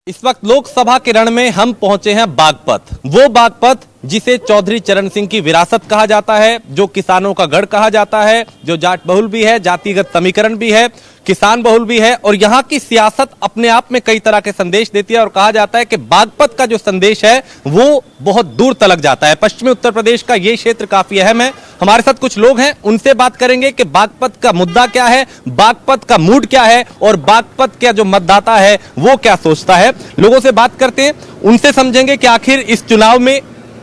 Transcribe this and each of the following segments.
इस वक्त लोकसभा के रण में हम पहुंचे हैं बागपत, वो बागपत जिसे चौधरी चरण सिंह की विरासत कहा जाता है, जो किसानों का गढ़ कहा जाता है, जो जाट बहुल भी है, जातिगत समीकरण भी है, किसान बहुल भी है और यहाँ की सियासत अपने आप में कई तरह के संदेश देती है। और कहा जाता है कि बागपत का जो संदेश है वो बहुत दूर तलक जाता है। पश्चिमी उत्तर प्रदेश का ये क्षेत्र काफी अहम है। हमारे साथ कुछ लोग हैं, उनसे बात करेंगे कि बागपत का मुद्दा क्या है, बागपत का मूड क्या है और बागपत का जो मतदाता है वो क्या सोचता है। लोगों से बात करते हैं, उनसे समझेंगे कि आखिर इस चुनाव में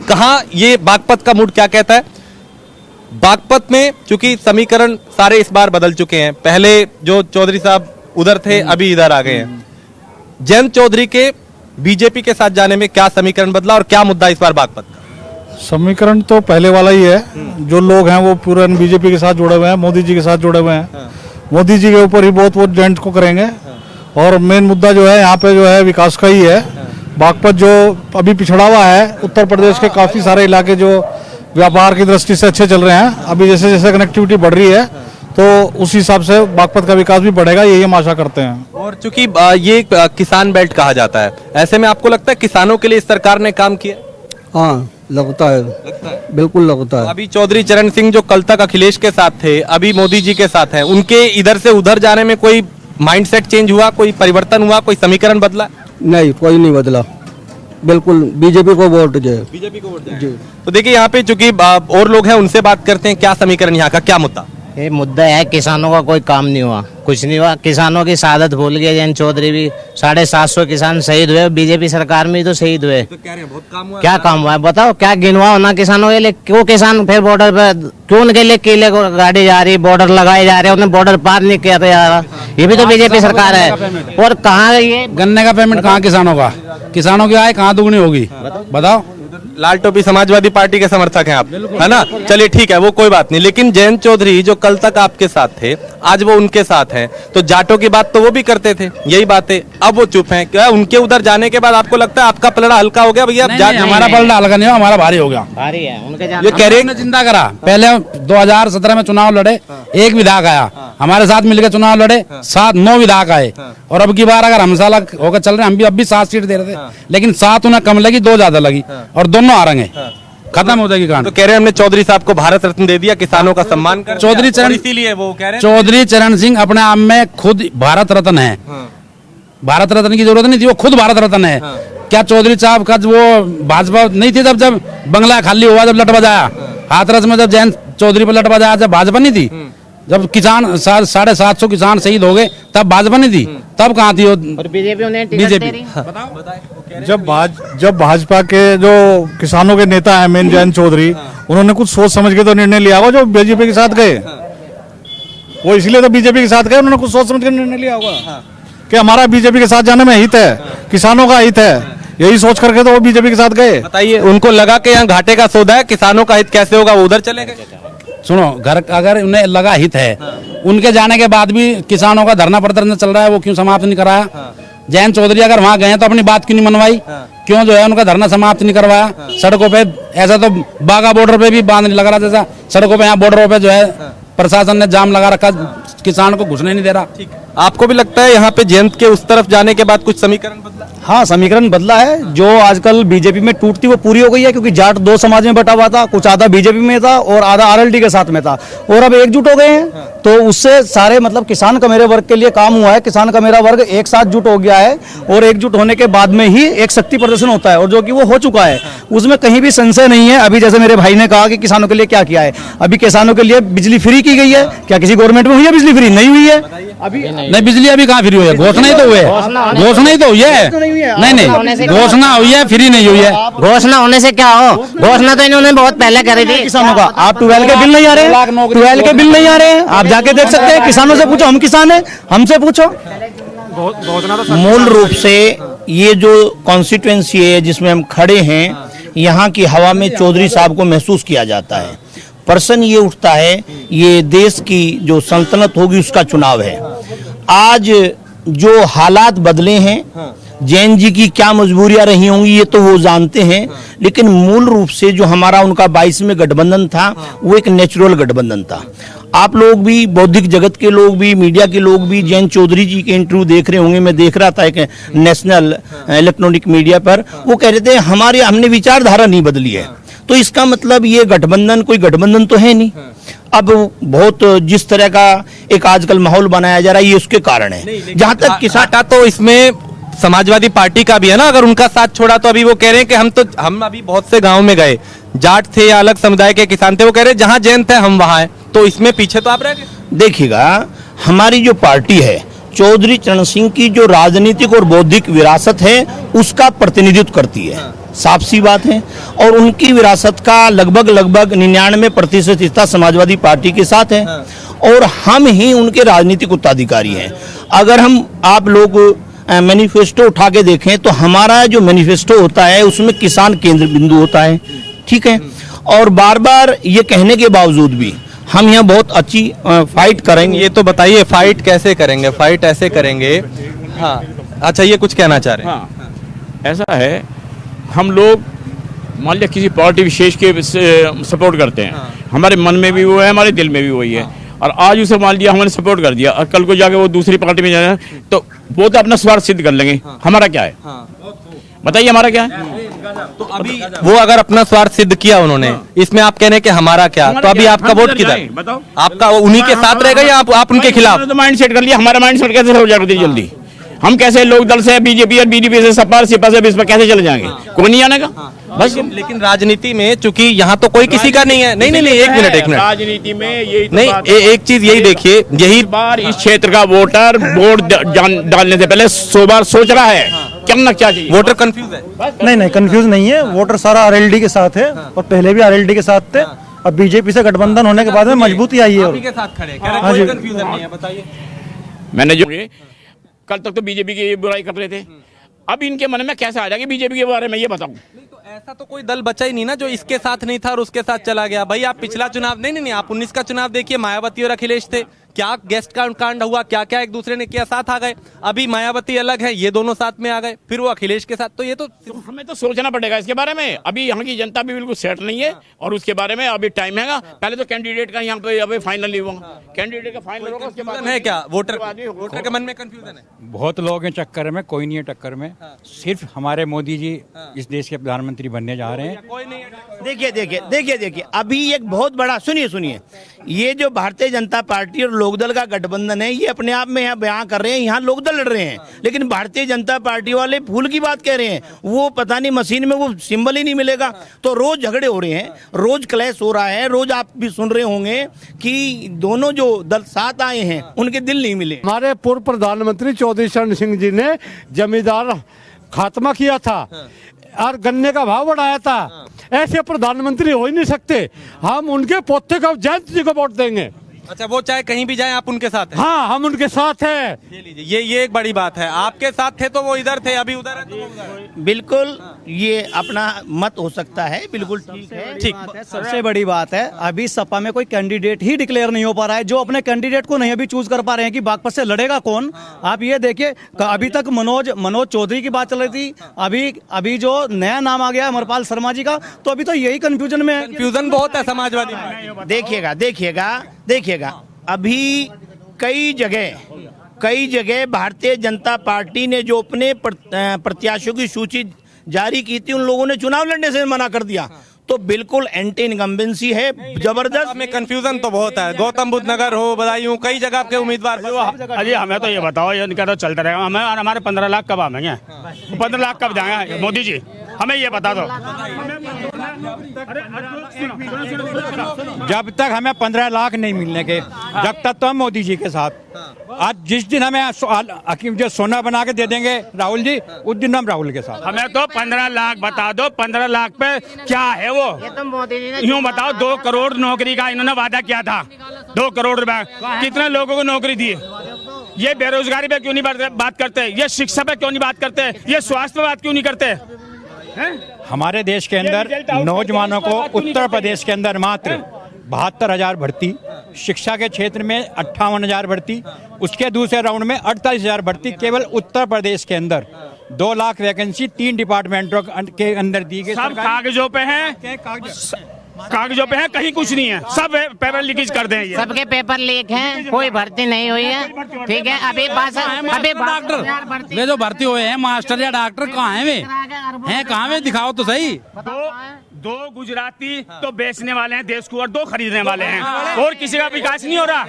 कहां ये बागपत का मूड क्या कहता है। बागपत में चूंकि समीकरण सारे इस बार बदल चुके हैं, पहले जो चौधरी साहब उधर थे अभी इधर आ गए हैं। जयंत चौधरी के बीजेपी के साथ जाने में क्या समीकरण बदला और क्या मुद्दा इस बार बागपत का? समीकरण तो पहले वाला ही है। जो लोग हैं वो पूरे बीजेपी के साथ जुड़े हुए हैं, मोदी जी के साथ जुड़े हुए हैं। मोदी जी के ऊपर ही बहुत वोट जयंत को करेंगे और मेन मुद्दा जो है यहाँ पे जो है विकास का ही है। बागपत जो अभी पिछड़ा हुआ है, उत्तर प्रदेश के काफी सारे इलाके जो व्यापार की दृष्टि से अच्छे चल रहे हैं, अभी जैसे जैसे कनेक्टिविटी बढ़ रही है तो उस हिसाब से बागपत का विकास भी बढ़ेगा, यही हम आशा करते हैं। और चूंकि ये किसान बेल्ट कहा जाता है, ऐसे में आपको लगता है किसानों के लिए इस सरकार ने काम किया? हाँ लगता है, बिल्कुल लगता है। अभी चौधरी चरण सिंह जो कल तक अखिलेश के साथ थे, अभी मोदी जी के साथ हैं, उनके इधर से उधर जाने में कोई माइंडसेट चेंज हुआ, कोई परिवर्तन हुआ, कोई समीकरण बदला? नहीं, कोई नहीं बदला, बिल्कुल बीजेपी को वोट दे। बीजेपी को वोट दें। तो देखिए यहाँ पे चूंकि और लोग हैं, उनसे बात करते हैं, क्या समीकरण यहाँ का, क्या मुद्दा? ये मुद्दा है किसानों का कोई काम नहीं हुआ, कुछ नहीं हुआ। किसानों की शहादत भूल गए जयंत चौधरी भी। 750 किसान शहीद हुए, बीजेपी सरकार में ही तो शहीद हुए। तो कह रहे हैं बहुत काम हुआ। क्या काम हुआ है बताओ, क्या गिनवा होना किसानों के लिए? क्यों किसान फिर बॉर्डर पे, क्यों उनके लिए किले को गाड़ी जा रही, बॉर्डर लगाए जा रहे हैं, उन्हें बॉर्डर पार नहीं किया जा रहा। ये भी तो बीजेपी सरकार है। और कहाँ ये गन्ने का पेमेंट कहाँ किसानों का, किसानों की आय कहाँ दुगनी होगी बताओ। लाल टोपी समाजवादी पार्टी के समर्थक हैं आप, है ना? चलिए ठीक है, वो कोई बात नहीं। लेकिन जयंत चौधरी जो कल तक आपके साथ थे, आज वो उनके साथ हैं, तो जाटों की बात तो वो भी करते थे, यही बात है। अब वो चुप हैं, क्या उनके उधर जाने के बाद आपको लगता है आपका पलड़ा हल्का हो गया? भैया हमारा पलड़ा हल्का नहीं हो, हमारा भारी हो गया। भारी है उनके ये कह रहे हमने चिंता करा। पहले 2017 में चुनाव लड़े, एक विधायक आया, हमारे साथ मिलकर चुनाव लड़े, 9 विधायक आए। और अब की बार अगर हम साला होकर चल रहे हैं, हम भी अब भी 7 सीट दे रहे थे, लेकिन 7 उन्हें कम लगी, 2 ज्यादा लगी और दोनों हारेंगे, खत्म हो जाएगी कहानी। तो कह रहे हैं हमने चौधरी साहब को भारत रत्न दे दिया, किसानों का सम्मान कर चौधरी चरण, इसीलिए वो कह रहे हैं चौधरी चरण सिंह अपने आप में खुद भारत रत्न है। भारत रत्न की जरूरत नहीं थी, वो खुद भारत रत्न है। क्या चौधरी साहब का वो भाजपा नहीं थी जब बंगला खाली हुआ, जब लट बजाया हाथरस में, जब जयंत चौधरी पर लट बजाया, जब भाजपा नहीं थी? जब किसान 750 किसान शहीद हो गए तब भाजपा नहीं थी, तब कहाँ थी वो बीजेपी? जब भाजपा के जो किसानों के नेता हैं मेन जयंत चौधरी, उन्होंने कुछ सोच समझ के तो निर्णय लिया होगा, जो बीजेपी के साथ गए वो इसलिए तो बीजेपी के साथ गए, उन्होंने कुछ सोच समझ के निर्णय लिया होगा कि हमारा बीजेपी के साथ जाने में हित है, किसानों का हित है, यही सोच करके तो वो बीजेपी के साथ गए। बताइए, उनको लगा कि यहाँ घाटे का सौदा है, किसानों का हित कैसे होगा, वो उधर चले गए। सुनो, घर अगर उन्हें लगा हित है, उनके जाने के बाद भी किसानों का धरना प्रदर्शन चल रहा है, वो क्यों समाप्त नहीं कराया? जयंत चौधरी अगर वहां गए तो अपनी बात क्यों नहीं मनवाई? क्यों जो है उनका धरना समाप्त नहीं करवाया? सड़कों पे ऐसा तो बागा बॉर्डर पे भी बांध नहीं लगा रहा, जैसा सड़कों पे यहाँ बॉर्डरों पे जो है प्रशासन ने जाम लगा रखा, किसान को घुसने नहीं दे रहा। आपको भी लगता है यहाँ पे जयंत के उस तरफ जाने के बाद कुछ समीकरण बदला? हाँ, समीकरण बदला है। जो आजकल बीजेपी में टूट थी वो पूरी हो गई है, क्योंकि जाट 2 समाज में बटा हुआ था, कुछ आधा बीजेपी में था और आधा आरएलडी के साथ में था, और अब एकजुट हो गए हैं। तो उससे सारे मतलब किसान का मेरे वर्ग के लिए काम हुआ है। किसान का मेरा वर्ग एक साथ जुट हो गया है और एकजुट होने के बाद में ही एक शक्ति प्रदर्शन होता है, और जो कि वो हो चुका है, उसमें कहीं भी संशय नहीं है। अभी जैसे मेरे भाई ने कहा कि किसानों के लिए क्या किया है, अभी किसानों के लिए बिजली फ्री की गई है। क्या किसी गवर्नमेंट में हुई है बिजली फ्री? नहीं हुई है अभी। नहीं, बिजली अभी कहाँ फ्री हुई है? घोषणा ही तो हुई है, घोषणा ही तो हुई है। नहीं, घोषणा हुई है, फ्री नहीं हुई है। घोषणा होने से क्या हो? घोषणा तो इन्होंने बहुत पहले करी थी किसानों का। आप 12 के बिल नहीं आ रहे हैं, 12 के बिल नहीं आ रहे हैं, आप जाके देख सकते हैं। किसानों से पूछो, हम किसान हैं, हमसे पूछो। मूल रूप से ये जो कॉन्स्टिट्यूएंसी है जिसमें हम खड़े हैं, यहाँ की हवा में चौधरी साहब को महसूस किया जाता है। प्रश्न ये उठता है, ये देश की जो सल्तनत होगी उसका चुनाव है। आज जो हालात बदले हैं, जैन जी की क्या मजबूरियां रही होंगी ये तो वो जानते हैं, लेकिन मूल रूप से जो हमारा उनका 22 में गठबंधन था वो एक नेचुरल गठबंधन था। आप लोग भी, बौद्धिक जगत के लोग भी, मीडिया के लोग भी जयंत चौधरी जी के इंटरव्यू देख रहे होंगे। मैं देख रहा था एक नेशनल इलेक्ट्रॉनिक मीडिया पर, वो कह रहे थे हमने विचारधारा नहीं बदली है। तो इसका मतलब ये गठबंधन कोई गठबंधन तो है नहीं। अब बहुत जिस तरह का एक आजकल माहौल बनाया जा रहा है, ये उसके कारण है। जहां तक किसान घाटा तो इसमें समाजवादी पार्टी का भी है ना, अगर उनका साथ छोड़ा तो अभी वो कह रहे हैं कि हम अभी बहुत से गांव में गए, जाट थे या अलग समुदाय के किसान थे, वो कह रहे हैं जहां जैन थे हम वहां हैं। तो इसमें पीछे तो आप रह गए। देखिएगा, हमारी जो पार्टी है, चौधरी चरण सिंह की जो राजनीतिक और बौद्धिक विरासत है उसका प्रतिनिधित्व करती है, साफ सी बात है। और उनकी विरासत का लगभग 99% हिस्सा समाजवादी पार्टी के साथ है और हम ही उनके राजनीतिक उत्तराधिकारी हैं। अगर आप लोग मैनिफेस्टो उठा के देखें तो हमारा जो मैनिफेस्टो होता है उसमें किसान केंद्र बिंदु होता है, ठीक है। और बार बार ये कहने के बावजूद भी हम यहाँ बहुत अच्छी फाइट करेंगे। ये तो बताइए फाइट कैसे करेंगे? फाइट ऐसे करेंगे, हाँ अच्छा, ये कुछ कहना चाह रहे हैं? हाँ, ऐसा है, हम लोग मान लिया किसी पार्टी विशेष के सपोर्ट करते हैं, हमारे मन में भी वो है, हमारे दिल में भी वही है। और आज उसे मान लिया हमने सपोर्ट कर दिया और कल को जाके वो दूसरी पार्टी में जाना तो वो तो अपना स्वार्थ सिद्ध कर लेंगे। हमारा क्या है, बताइए हमारा क्या है? तो अभी वो अगर अपना स्वार्थ सिद्ध किया उन्होंने, इसमें आप कह रहे हैं कि हमारा क्या? तो अभी आपका वोट किधर? बताओ, आपका उन्हीं के साथ रहेगा या आप उनके खिलाफ? तो माइंड सेट कर लिया, हमारा माइंड सेट कैसे हो जाएगा जल्दी? हम कैसे लोक दल से, बीजेपी और बीडीपी से, सपा सिपा से इसमें कैसे चले जाएंगे? कोई नहीं आने का बस। लेकिन राजनीति में चूंकि यहाँ तो कोई किसी का नहीं है। नहीं, एक मिनट राजनीति में यही नहीं, एक चीज यही देखिए, यही बार इस क्षेत्र का वोटर वोट डालने से पहले 100 बार सोच रहा है करना क्या चाहिए। वोटर कंफ्यूज है। नहीं कंफ्यूज नहीं है, वोटर सारा आरएलडी के साथ है और पहले भी आरएलडी के साथ थे। अब बीजेपी से गठबंधन होने के बाद में मजबूती आई है। आप ही के साथ खड़े, कह रहे कोई कंफ्यूजन नहीं है, बताइए। मैंने जो कल तक तो बीजेपी की बुराई कर रहे थे, अब इनके मन में कैसे आ जाएगा बीजेपी के बारे में, ये बताऊं। तो ऐसा तो कोई दल बचा ही नहीं ना जो इसके साथ नहीं था और उसके साथ चला गया। भाई आप पिछला चुनाव नहीं, आप 19 का चुनाव देखिए, मायावती और अखिलेश थे, क्या गेस्ट कांड हुआ, क्या क्या एक दूसरे ने किया, साथ आ गए। अभी मायावती अलग है, ये दोनों साथ में आ गए, फिर वो अखिलेश के साथ। तो ये तो हमें तो सोचना पड़ेगा इसके बारे में। अभी यहाँ की जनता भी बिल्कुल सेट नहीं है और उसके बारे में अभी टाइम है। पहले तो कैंडिडेट का यहाँ पे अभी फाइनल नहीं हुआ, कैंडिडेट का फाइनल होगा उसके बाद है क्या? वोटर के मन में कंफ्यूजन है। बहुत लोग हैं चक्कर में, कोई नहीं है टक्कर में। सिर्फ हमारे मोदी जी इस देश के प्रधानमंत्री बनने जा रहे हैं। कोई नहीं है। देखिए, अभी एक बहुत बड़ा, सुनिए, ये जो भारतीय जनता पार्टी और लोकदल का गठबंधन है, ये अपने आप में यहाँ बयां कर रहे हैं, यहाँ लोकदल लड़ रहे हैं, लेकिन भारतीय जनता पार्टी वाले फूल की बात कह रहे हैं। वो पता नहीं मशीन में वो सिंबल ही नहीं मिलेगा। तो रोज झगड़े हो रहे हैं, रोज क्लैश हो रहा है, रोज आप भी सुन रहे होंगे कि दोनों जो दल साथ आए हैं उनके दिल नहीं मिले। हमारे पूर्व प्रधानमंत्री चौधरी चरण सिंह जी ने जमींदार खात्मा किया था और गन्ने का भाव बढ़ाया था। ऐसे प्रधानमंत्री हो ही नहीं सकते। हम उनके पोते को, जयंत जी को वोट देंगे। अच्छा, वो चाहे कहीं भी जाए आप उनके साथ हैं? हाँ, हम उनके साथ हैं। ये लीजिए, ये एक बड़ी बात है। आपके साथ थे तो वो इधर थे, अभी उधर है तो वो उधर है। बिल्कुल, ये अपना मत हो सकता है, बिल्कुल ठीक है। ठीक, सबसे बड़ी बात है अभी सपा में कोई कैंडिडेट ही डिक्लेयर नहीं हो पा रहा है। जो अपने कैंडिडेट को नहीं अभी चूज कर पा रहे हैं कि बागपत से लड़ेगा कौन। आप ये देखिए, अभी तक मनोज चौधरी की बात चल रही थी, अभी जो नया नाम आ गया अमरपाल शर्मा जी का, तो अभी तो यही कंफ्यूजन में है। कंफ्यूजन बहुत है समाजवादी में। देखिएगा, अभी कई जगह भारतीय जनता पार्टी ने जो अपने प्रत्याशियों की सूची जारी की थी, उन लोगों ने चुनाव लड़ने से मना कर दिया। तो बिल्कुल एंटी इनकम्बेंसी है, जबरदस्त। में कंफ्यूजन तो बहुत है। गौतम बुद्ध नगर हो, बदायूं, कई जगह के उम्मीदवार। अजी हमें तो ये बताओ, इनका तो चलता रहेगा। हमारे 15 लाख कब आएंगे? 15 लाख कब जाएंगे मोदी जी? हमें ये बता दो। जब तक हमें 15 लाख नहीं मिलने के, जब तक तो हम मोदी जी के साथ। आज जिस दिन हमें जो सोना बना के दे देंगे राहुल जी, उस दिन हम राहुल के साथ। हमें तो 15 लाख बता दो। 15 लाख पे क्या है वो? यूँ बताओ, 2 करोड़ नौकरी का इन्होंने वादा किया था। 2 करोड़ रुपए कितने लोगों को नौकरी दी? ये बेरोजगारी पे क्यों नहीं बात करते? ये शिक्षा पे क्यों नहीं बात करते? ये स्वास्थ्य पे बात क्यों नहीं करते? हमारे देश के अंदर नौजवानों को उत्तर प्रदेश के अंदर मात्र 72,000 भर्ती, शिक्षा के क्षेत्र में 58,000 भर्ती, उसके दूसरे राउंड में 48,000 भर्ती केवल उत्तर प्रदेश के अंदर। 2 लाख वैकेंसी 3 डिपार्टमेंटों के अंदर दी गई। सब कागजों पे है, कागजों पे है, कहीं कुछ नहीं है, सब पेपर लीकेज कर दें ये। सबके पेपर लीक हैं, कोई भर्ती नहीं हुई है। ठीक है, अभी डॉक्टर वे जो भर्ती हुए हैं मास्टर या डॉक्टर कहाँ हैं वे हैं, कहाँ वे दिखाओ तो सही। दो गुजराती तो बेचने वाले हैं देश को और 2 खरीदने वाले हैं, और किसी का विकास नहीं हो रहा,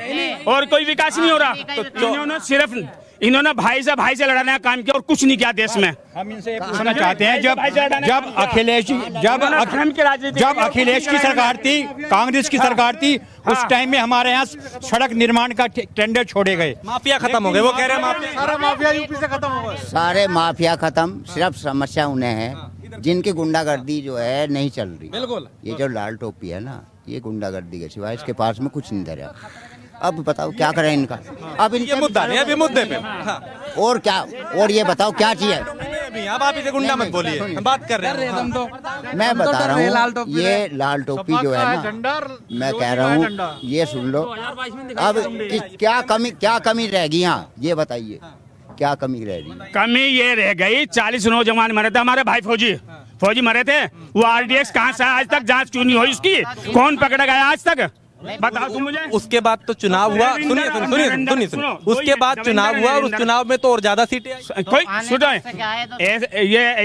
और कोई विकास नहीं हो रहा। तो सिर्फ इन्होंने भाई से लड़ाने का काम किया और कुछ नहीं किया देश में। हम इनसे पूछना चाहते हैं, जब अखिलेश की सरकार थी, कांग्रेस की सरकार थी, उस टाइम में हमारे यहाँ सड़क निर्माण का टेंडर छोड़े गए, माफिया खत्म हो गए, वो कह रहे हैं माफिया। सारा माफिया यूपी से खत्म हो गया। सारे माफिया खत्म, सिर्फ समस्या उन्हें है जिनकी गुंडागर्दी जो है नहीं चल रही। बिल्कुल। ये जो लाल टोपी है ना, ये गुंडागर्दी के सिवाय इसके पास में कुछ नहीं धरा। अब बताओ क्या करें इनका। अब ये मुद्दा नहीं, अभी मुद्दे पे। हाँ। और क्या, और ये बताओ क्या चाहिए। अब आप इसे गुंडा मत बोलिए, हम बात कर रहे हैं। हम तो मैं बता रहा हूँ, ये लाल टोपी जो है ना, मैं कह रहा हूँ ये सुन लो। अब क्या कमी रह गई यहाँ, ये बताइए क्या कमी रह रही। कमी ये रह गई, 40 नौजवान मरे थे हमारे भाई फौजी मरे थे। वो RDX कहाँ से आज तक जांच क्यों नहीं हुई उसकी, कौन पकड़ा गया आज तक, बताओ तुम मुझे। उसके बाद तो चुनाव हुआ, सुनिए, उसके बाद चुनाव हुआ और उस चुनाव में तो और ज्यादा सीटें आई। कोई सुनो,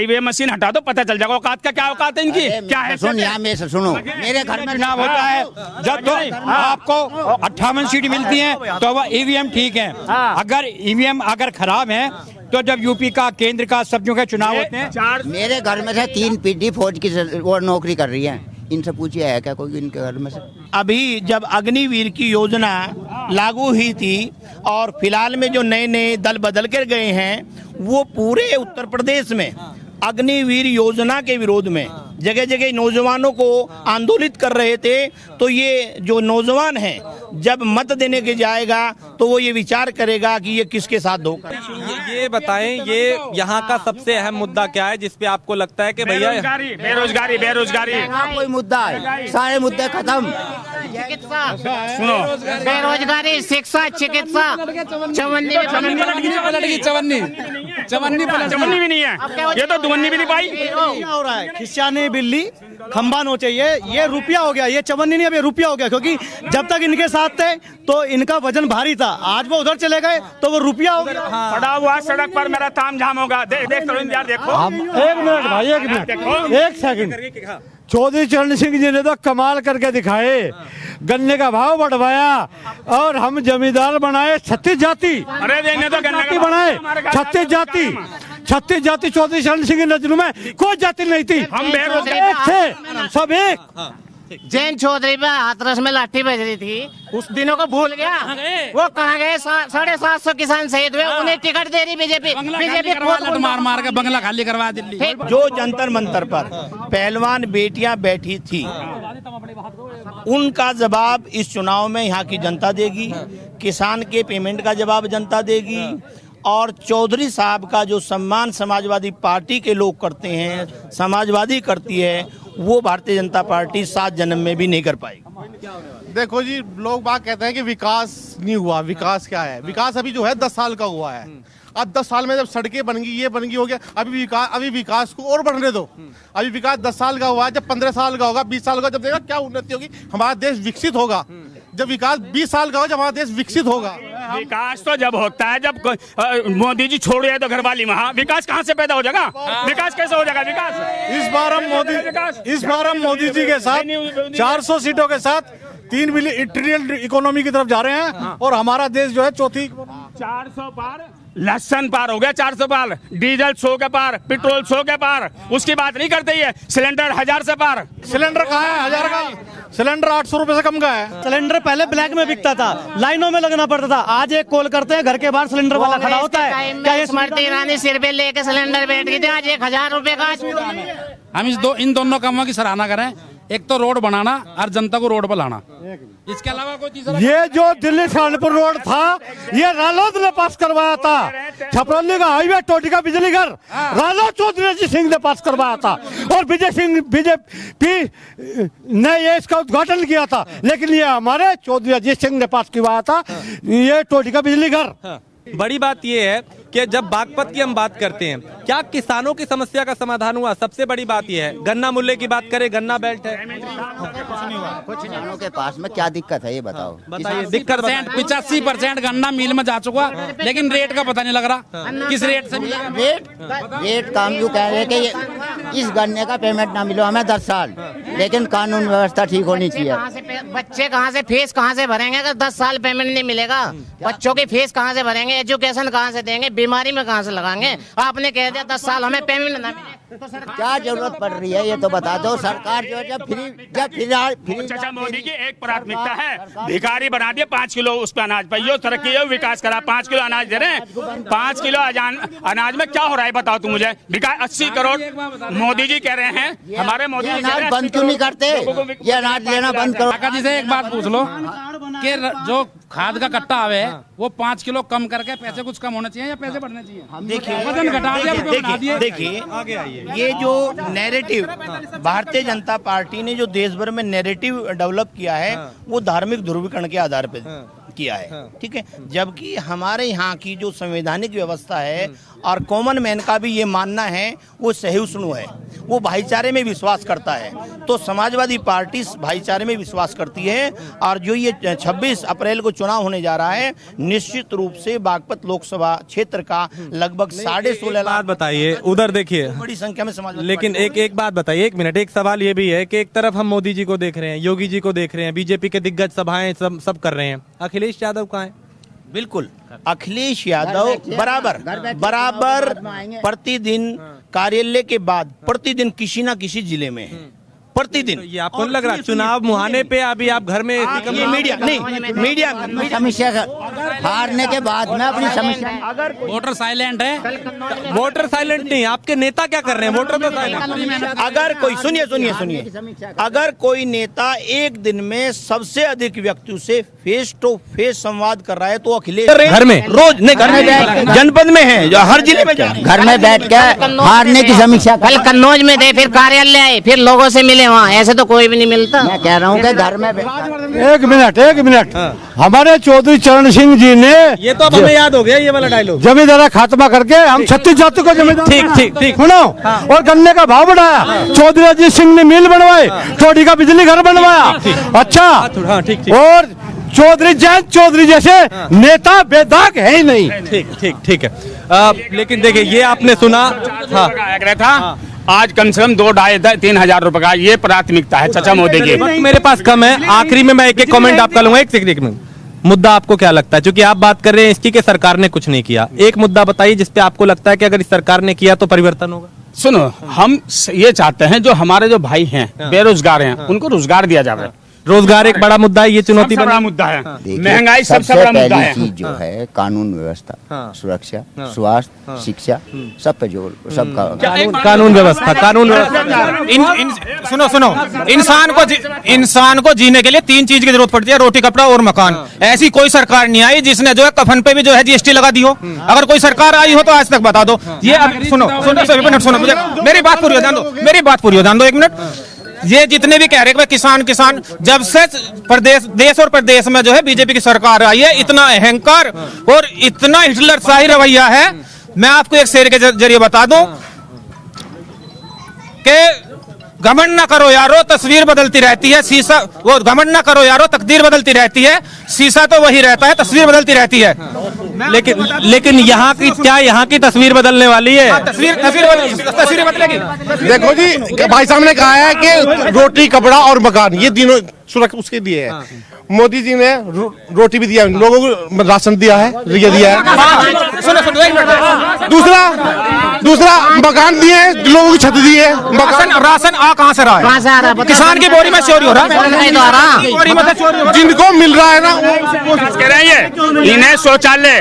ये मशीन हटा दो, पता चल जाएगा औकात का क्या औकात है इनकी, क्या है। सुन यहाँ में से सुनो, मेरे घर में चुनाव होता है जब तो आपको 58 सीट मिलती हैं तो वह EVM ठीक है। अगर EVM अगर खराब है तो जब यूपी का केंद्र का सब्जियों के चुनाव होते हैं। मेरे घर में से 3 पीढ़ी फौज की वो नौकरी कर रही है, इनसे पूछिए है क्या कोई इनके घर में से। अभी जब अग्निवीर की योजना लागू हुई थी और फिलहाल में जो नए दल बदल कर गए हैं, वो पूरे उत्तर प्रदेश में अग्निवीर योजना के विरोध में जगह जगह नौजवानों को आंदोलित कर रहे थे। तो ये जो नौजवान है जब मत देने के जाएगा तो वो ये विचार करेगा कि ये किसके साथ धोखा। ये बताएं, ये यहाँ का सबसे अहम मुद्दा क्या है जिसपे आपको लगता है कि भैया बेरोजगारी कोई मुद्दा है, सारे मुद्दे खत्म। सुनो, बेरोजगारी, शिक्षा, चिकित्सा, चवन्नी भी नहीं है, ये तो दुवन्नी भी नहीं पाई। क्या हो रहा है, खिसियानी बिल्ली खंबा नोचेये, ये रुपया हो गया, ये चवन्नी नहीं, अब ये रुपया हो गया। क्योंकि जब तक इनके साथ थे तो इनका वजन भारी था, आज वो उधर चले गए तो वो रुपया हो गया। पड़ा हुआ सड़क पर मेरा ताम झाम होगा। देख यार, देखो 1 मिनट भाई, 1 मिनट, 1 सेकंड। चौधरी चरण सिंह जी ने तो कमाल करके दिखाए, गन्ने का भाव बढ़वाया और हम जमींदार बनाए 36 जाति। अरे देने तो गन्ने का बनाए 36 जाति। चौधरी चरण सिंह की नजरों में कोई जाति नहीं थी, हम बेरोजगार थे, सब एक। जैन चौधरी पे हाथरस में लाठी बज रही थी, उस दिनों को भूल गया। वो कहाँ गए? 750 किसान शहीद हुए, उन्हें टिकट दे रही बीजेपी मार के बंगला खाली करवा दिल्ली। जो जंतर मंतर पर पहलवान बेटियां बैठी थी, उनका जवाब इस चुनाव में यहाँ की जनता देगी। किसान के पेमेंट का जवाब जनता देगी, और चौधरी साहब का जो सम्मान समाजवादी पार्टी के लोग करते हैं, समाजवादी करती है, वो भारतीय जनता पार्टी 7 जन्म में भी नहीं कर पाएगी। देखो जी, लोग बात कहते हैं कि विकास नहीं हुआ। विकास क्या है? विकास अभी जो है 10 साल का हुआ है। अब 10 साल में जब सड़कें बन गई, ये बन गई, हो गया, अभी विकास को और बढ़ने दो। अभी विकास 10 साल का हुआ है, जब 15 साल का होगा, 20 साल का, जब देखा क्या उन्नति होगी, हमारा देश विकसित होगा। जब विकास 20 साल का हो, जब हमारा देश विकसित होगा। विकास तो जब होता है जब मोदी जी छोड़ गए तो घरवाली वहाँ विकास कहाँ से पैदा हो जाएगा? विकास कैसे हो जाएगा? विकास इस बार हम मोदी जी के साथ 400 सीटों के साथ 3 ट्रिलियन इकोनॉमी की तरफ जा रहे हैं, और हमारा देश जो है चौथी 400 पार, लहसन पार हो गया, 400 पार, डीजल 100 के पार, पेट्रोल 100 के पार, उसकी बात नहीं करते ये। सिलेंडर 1000 से पार। सिलेंडर कहाँ है? 1000 का सिलेंडर 800 रुपए से कम का है। सिलेंडर पहले ब्लैक में बिकता था, लाइनों में लगना पड़ता था। आज एक कॉल करते हैं, घर के बाहर सिलेंडर वाला खड़ा होता है। क्या ये स्मृति ईरानी सिर पे लेके सिलेंडर बैठ गई थी, आज 1000 रुपए का। हम इन दोनों कामों की सराहना करें, एक तो रोड बनाना और जनता को रोड पर लाना, इसके अलावा कोई तीसरा। ये जो दिल्ली सहारनपुर रोड था, ये रालोद ने पास करवाया था। छपरौली का हाईवे, टोटी का बिजली घर, रालोद चौधरी सिंह ने पास करवाया था, और बीजेपी ने ये इसका उद्घाटन किया था। लेकिन ये हमारे चौधरी अजीत सिंह ने पास करवाया था, ये टोटी का बिजली घर। बड़ी बात यह है कि जब बागपत की हम बात करते हैं, क्या किसानों की समस्या का समाधान हुआ? सबसे बड़ी बात यह है, गन्ना मूल्य की बात करें, गन्ना बेल्ट है, किसानों के पास में क्या दिक्कत है ये बताओ। बताइए दिक्कत। 85% गन्ना मिल में जा चुका, लेकिन रेट का पता नहीं लग रहा किस रेट से मिलेगा। रेट काम यूँ कह रहे हैं कि इस गन्ने का पेमेंट ना मिलो हमें 10 साल, लेकिन कानून व्यवस्था ठीक होनी चाहिए। बच्चे कहाँ से फीस कहाँ से भरेंगे अगर 10 साल पेमेंट नहीं मिलेगा? बच्चों की फीस कहाँ से भरेंगे? एजुकेशन कहाँ से देंगे? बीमारी में कहाँ से लगाएंगे? आपने कह दिया 10 साल हमें पेमेंट ना मिले तो क्या जरूरत पड़ रही है ये तो बता दो। सरकार जो जब फ्री चाचा मोदी की एक प्राथमिकता है, भिखारी बना दिए, 5 किलो उस पर अनाज पाइयो, तरक्की विकास करा, 5 किलो अनाज दे रहे हैं। 5 किलो अनाज में क्या हो रहा है बताओ तुम मुझे। 80 करोड़ मोदी जी कह रहे हैं, हमारे मोदी जी अनाज बंद क्यों नहीं करते? ये अनाज लेना बंद करो। काका जी से एक बात पूछ लो कि जो खाद का कट्टा आवे वो 5 किलो कम करके पैसे कुछ कम होने चाहिए या पैसे बढ़ने चाहिए? देखिए वजन घटा दिया, देखिए ये जो नैरेटिव भारतीय जनता पार्टी ने जो देश भर में नैरेटिव डेवलप किया है वो धार्मिक ध्रुवीकरण के आधार पर किया है, ठीक है। जबकि हमारे यहाँ की जो संवैधानिक व्यवस्था है और कॉमन मैन का भी ये मानना है वो सहिष्णु है, वो भाईचारे में विश्वास करता है। तो समाजवादी पार्टी भाईचारे में विश्वास करती है और जो ये 26 अप्रैल को चुनाव होने जा रहा है, निश्चित रूप से बागपत लोकसभा क्षेत्र का लगभग 16.5 लाख। बताइए उधर देखिए बड़ी संख्या में समाजवादी। लेकिन एक बात बताइए, 1 मिनट, एक सवाल ये भी है कि एक तरफ हम मोदी जी को देख रहे हैं, योगी जी को देख रहे हैं, बीजेपी के दिग्गज सभाएं सब कर रहे हैं, अखिलेश यादव कहाँ है? बिल्कुल अखिलेश यादव बराबर प्रतिदिन कार्यालय के बाद प्रतिदिन किसी ना किसी जिले में है, प्रतिदिन। ये आपको नहीं लग रहा चुनाव मुहाने पे अभी आप घर में ये मीडिया नहीं, मीडिया समस्या हारने के बाद में अपनी समस्या। अगर वोटर साइलेंट है, वोटर साइलेंट नहीं, आपके नेता क्या कर रहे हैं? वोटर तो साइलेंट। अगर कोई सुनिए अगर कोई नेता एक दिन में सबसे अधिक व्यक्तियों से फेस टू फेस संवाद कर रहा है तो अखिलेश घर में रोज नहीं, घर में जनपद में है, हर जिले में घर में बैठ के हारने की समीक्षा। कल कन्नौज में थे, फिर कार्यालय आए, फिर लोगों से मिले वहाँ, ऐसे तो कोई भी नहीं मिलता। मैं कह रहा हूँ कि घर में एक मिनट हमारे चौधरी चरण सिंह जी ने, ये तो अब हमें याद हो गया ये वाला डायलॉग, जमींदारा खात्मा करके हम 36 जाति को जमींदार। ठीक सुनो, और गन्ने का भाव बढ़ाया, चौधरी अजीत सिंह ने मिल बनवाए, चोटी का बिजली घर बनवाया। अच्छा, ठीक और चौधरी जयंत चौधरी जैसे नेता बेदाग है ही नहीं। ठीक है। लेकिन देखिए ये आपने सुना था, आज कम से कम 2-2.5-3 हजार रुपए का ये प्राथमिकता है चाचा मोदी की। मेरे पास कम है, आखिरी में मैं एक कमेंट आपका लूंगा। एक सेकंड, मुद्दा आपको क्या लगता है, क्योंकि आप बात कर रहे हैं इसकी कि सरकार ने कुछ नहीं किया, एक मुद्दा बताइए जिसपे आपको लगता है कि अगर इस सरकार ने किया तो परिवर्तन होगा। सुनो, हम ये चाहते हैं जो हमारे जो भाई हैं बेरोजगार हैं उनको रोजगार दिया जाए। रोजगार एक बड़ा मुद्दा है, ये चुनौती बड़ा मुद्दा है, महंगाई सबसे बड़ा मुद्दा है। चीज जो है कानून व्यवस्था, सुरक्षा, स्वास्थ्य, शिक्षा, सब पे जोर, सबका कानून व्यवस्था। सुनो, इंसान को जीने के लिए 3 चीज की जरूरत पड़ती है, रोटी, कपड़ा और मकान। ऐसी कोई सरकार नहीं आई जिसने जो है कफन पे भी जो है जीएसटी लगा दी हो। अगर कोई सरकार आई हो तो आज तक बता दो। ये सुनो, मुझे मेरी बात पूरी हो जान दो, 1 मिनट। ये जितने भी कह रहे हैं किसान, जब से देश और प्रदेश में जो है बीजेपी की सरकार आई है, इतना अहंकार और इतना हिटलर शाही रवैया है। मैं आपको एक शेर के जरिए बता दूं कि घमंड ना करो यारो, तस्वीर बदलती रहती है, शीशा वो घमंड ना करो यारो, तकदीर बदलती रहती है, शीशा तो वही रहता है, तस्वीर बदलती रहती है। लेकिन यहाँ की तस्वीर बदलने वाली है। तस्वीर बदलेगी। देखो जी, भाई साहब ने कहा है कि रोटी, कपड़ा और मकान, ये तीनों सुरक्षा उसके लिए है। मोदी जी ने रोटी भी दिया, लोगों को राशन दिया है, रिया दिया है। सुनो, 1 मिनट। दूसरा मकान दिए, लोगों की छत दी है। राशन आ कहाँ से रहा है? किसान की बोरी में चोरी हो रहा है, जिनको मिल रहा है ना कह रहे हैं इन्हें शौचालय,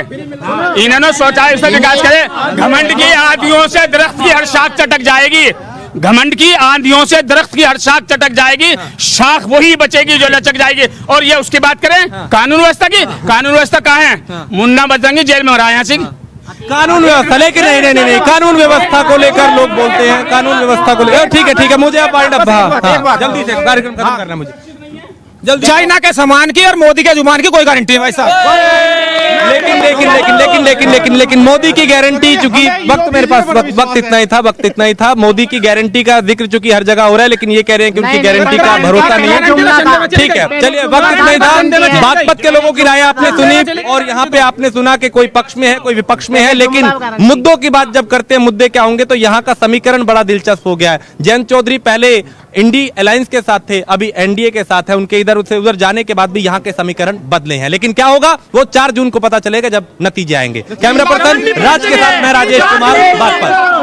इन्होंने शौचालय से विकास करे। घमंड की आंधियों से दरख्त की हर शाख चटक जाएगी, घमंड की आंधियों से दरख्त की हर शाख चटक जाएगी, शाख वही बचेगी जो लचक जाएगी। और ये उसकी बात करें कानून व्यवस्था की, कानून व्यवस्था कहाँ है? मुन्ना बजरंगी जेल में हो रहा है यहाँ सिंह। कानून व्यवस्था लेकिन नहीं, कानून व्यवस्था को लेकर लोग बोलते हैं, कानून व्यवस्था को लेकर। ठीक है, मुझे आप जल्दी से कार्यक्रम खत्म करना। मुझे चाइना के सामान की और मोदी के जुबान की कोई गारंटी नहीं भाई साहब। लेकिन मोदी की गारंटी, चूंकि वक्त मेरे पास वक्त इतना ही था, मोदी की गारंटी का जिक्र चूंकि हर जगह हो रहा है, लेकिन ये कह रहे हैं कि उनकी गारंटी का भरोसा नहीं है। ठीक है, चलिए, वक्त इतना ही था। बागपत के लोगों की राय आपने सुनी और यहाँ पे आपने सुना कि कोई पक्ष में है, कोई विपक्ष में है, लेकिन मुद्दों की बात जब करते हैं, मुद्दे क्या होंगे, तो यहाँ का समीकरण बड़ा दिलचस्प हो गया है। जयंत चौधरी पहले इंडी अलायंस के साथ थे, अभी एनडीए के साथ है। उनके इधर से उधर जाने के बाद भी यहाँ के समीकरण बदले हैं, लेकिन क्या होगा वो 4 जून को पता चलेगा जब नतीजे आएंगे। कैमरा पर्सन राज के साथ मैं राजेश कुमार, बागपत।